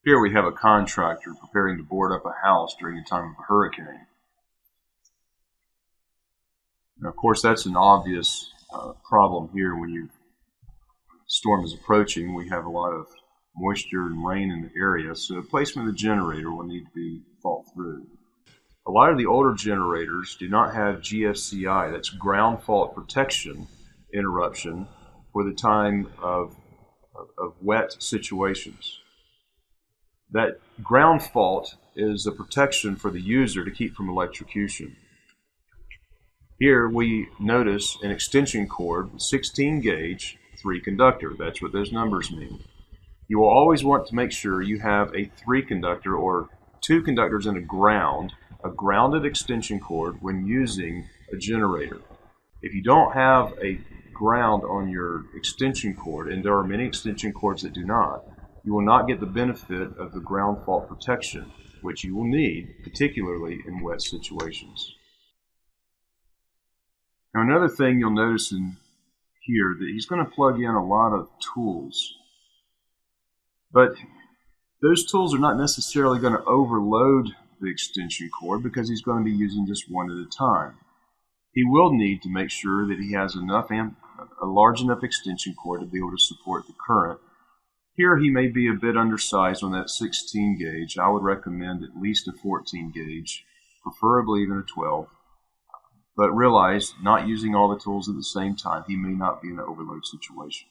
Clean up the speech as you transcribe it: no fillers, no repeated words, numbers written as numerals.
Here we have a contractor preparing to board up a house during a time of a hurricane. Now, of course, that's an obvious problem here when the storm is approaching. We have a lot of moisture and rain in the area, so the placement of the generator will need to be thought through. A lot of the older generators do not have GFCI, that's ground fault protection interruption, for the time of wet situations. That ground fault is a protection for the user to keep from electrocution. Here we notice an extension cord, 16 gauge, 3 conductor. That's what those numbers mean. You will always want to make sure you have a 3 conductor or 2 conductors and a grounded extension cord when using a generator. If you don't have a ground on your extension cord, and there are many extension cords that do not, you will not get the benefit of the ground fault protection, which you will need, particularly in wet situations. Now, another thing you'll notice in here that he's going to plug in a lot of tools, but those tools are not necessarily going to overload the extension cord because he's going to be using just one at a time. He will need to make sure that he has a large enough extension cord to be able to support the current. Here he may be a bit undersized on that 16 gauge. I would recommend at least a 14 gauge, preferably even a 12. But realize, not using all the tools at the same time, he may not be in an overload situation.